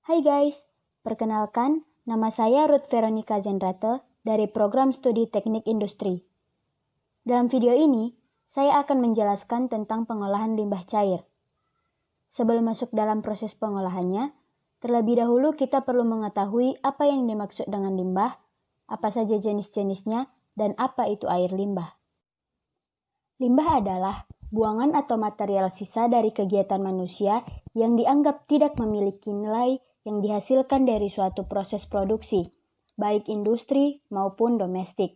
Hai guys, perkenalkan nama saya Ruth Veronica Zenrate dari Program Studi Teknik Industri. Dalam video ini, saya akan menjelaskan tentang pengolahan limbah cair. Sebelum masuk dalam proses pengolahannya, terlebih dahulu kita perlu mengetahui apa yang dimaksud dengan limbah, apa saja jenis-jenisnya, dan apa itu air limbah. Limbah adalah buangan atau material sisa dari kegiatan manusia yang dianggap tidak memiliki nilai yang dihasilkan dari suatu proses produksi, baik industri maupun domestik.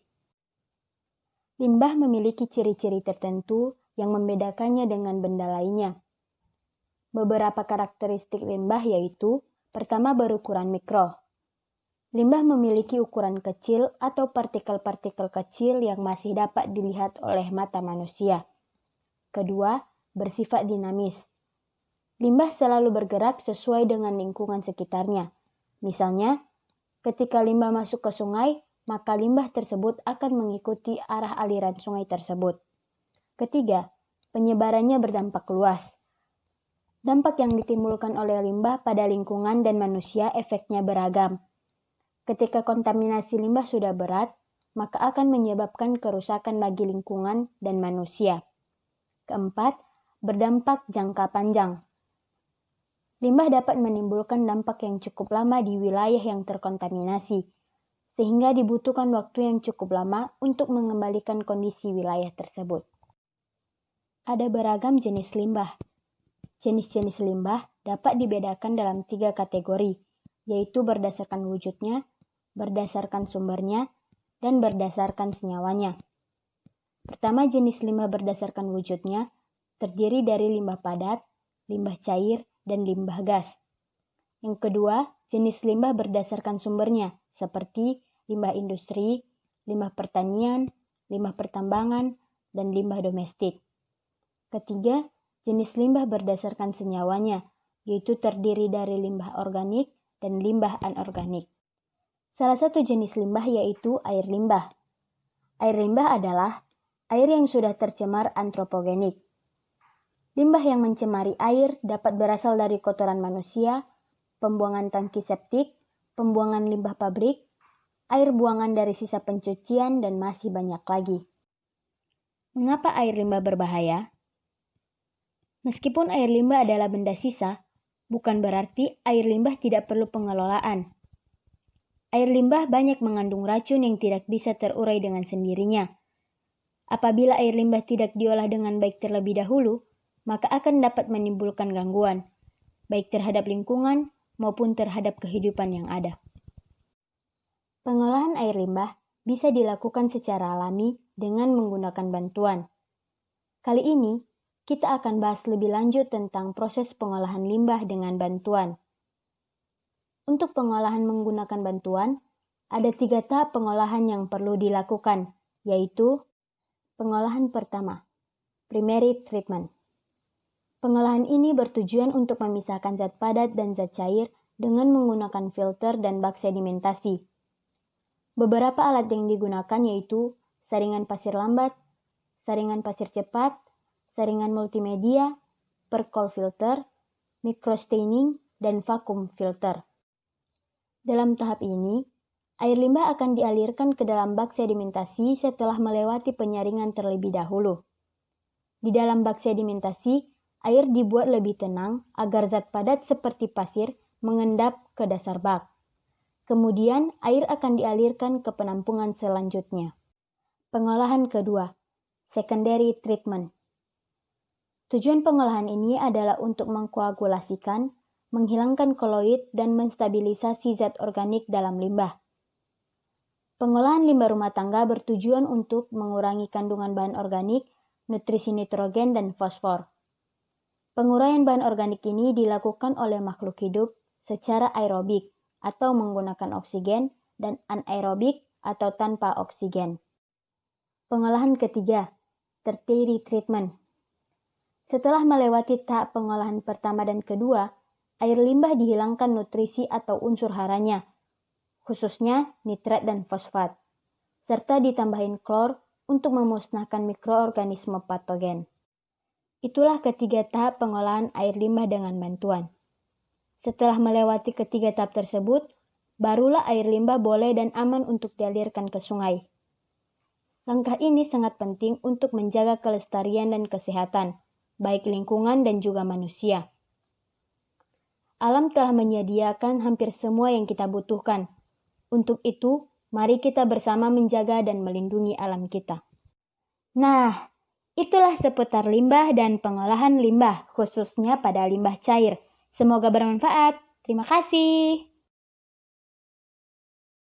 Limbah memiliki ciri-ciri tertentu yang membedakannya dengan benda lainnya. Beberapa karakteristik limbah yaitu, pertama berukuran mikro. Limbah memiliki ukuran kecil atau partikel-partikel kecil yang masih dapat dilihat oleh mata manusia. Kedua, bersifat dinamis. Limbah selalu bergerak sesuai dengan lingkungan sekitarnya. Misalnya, ketika limbah masuk ke sungai, maka limbah tersebut akan mengikuti arah aliran sungai tersebut. Ketiga, penyebarannya berdampak luas. Dampak yang ditimbulkan oleh limbah pada lingkungan dan manusia efeknya beragam. Ketika kontaminasi limbah sudah berat, maka akan menyebabkan kerusakan bagi lingkungan dan manusia. Keempat, berdampak jangka panjang. Limbah dapat menimbulkan dampak yang cukup lama di wilayah yang terkontaminasi, sehingga dibutuhkan waktu yang cukup lama untuk mengembalikan kondisi wilayah tersebut. Ada beragam jenis limbah. Jenis-jenis limbah dapat dibedakan dalam 3 kategori, yaitu berdasarkan wujudnya, berdasarkan sumbernya, dan berdasarkan senyawanya. Pertama, jenis limbah berdasarkan wujudnya terdiri dari limbah padat, limbah cair, dan limbah gas. Yang kedua, jenis limbah berdasarkan sumbernya, seperti limbah industri, limbah pertanian, limbah pertambangan, dan limbah domestik. Ketiga, jenis limbah berdasarkan senyawanya, yaitu terdiri dari limbah organik dan limbah anorganik. Salah satu jenis limbah yaitu air limbah. Air limbah adalah air yang sudah tercemar antropogenik. Limbah yang mencemari air dapat berasal dari kotoran manusia, pembuangan tangki septik, pembuangan limbah pabrik, air buangan dari sisa pencucian, dan masih banyak lagi. Mengapa air limbah berbahaya? Meskipun air limbah adalah benda sisa, bukan berarti air limbah tidak perlu pengelolaan. Air limbah banyak mengandung racun yang tidak bisa terurai dengan sendirinya. Apabila air limbah tidak diolah dengan baik terlebih dahulu, maka akan dapat menimbulkan gangguan, baik terhadap lingkungan maupun terhadap kehidupan yang ada. Pengolahan air limbah bisa dilakukan secara alami dengan menggunakan bantuan. Kali ini, kita akan bahas lebih lanjut tentang proses pengolahan limbah dengan bantuan. Untuk pengolahan menggunakan bantuan, ada 3 tahap pengolahan yang perlu dilakukan, yaitu pengolahan pertama, primary treatment. Pengolahan ini bertujuan untuk memisahkan zat padat dan zat cair dengan menggunakan filter dan bak sedimentasi. Beberapa alat yang digunakan yaitu saringan pasir lambat, saringan pasir cepat, saringan multimedia, percol filter, microstaining, dan vacuum filter. Dalam tahap ini, air limbah akan dialirkan ke dalam bak sedimentasi setelah melewati penyaringan terlebih dahulu. Di dalam bak sedimentasi, air dibuat lebih tenang agar zat padat seperti pasir mengendap ke dasar bak. Kemudian, air akan dialirkan ke penampungan selanjutnya. Pengolahan kedua, secondary treatment. Tujuan pengolahan ini adalah untuk mengkoagulasikan, menghilangkan koloid, dan menstabilisasi zat organik dalam limbah. Pengolahan limbah rumah tangga bertujuan untuk mengurangi kandungan bahan organik, nutrisi nitrogen, dan fosfor. Penguraian bahan organik ini dilakukan oleh makhluk hidup secara aerobik atau menggunakan oksigen dan anaerobik atau tanpa oksigen. Pengolahan ketiga, tertiary treatment. Setelah melewati tahap pengolahan pertama dan kedua, air limbah dihilangkan nutrisi atau unsur haranya, khususnya nitrat dan fosfat, serta ditambahin klor untuk memusnahkan mikroorganisme patogen. Itulah ketiga tahap pengolahan air limbah dengan bantuan. Setelah melewati ketiga tahap tersebut, barulah air limbah boleh dan aman untuk dialirkan ke sungai. Langkah ini sangat penting untuk menjaga kelestarian dan kesehatan, baik lingkungan dan juga manusia. Alam telah menyediakan hampir semua yang kita butuhkan. Untuk itu, mari kita bersama menjaga dan melindungi alam kita. Nah, itulah seputar limbah dan pengolahan limbah, khususnya pada limbah cair. Semoga bermanfaat. Terima kasih.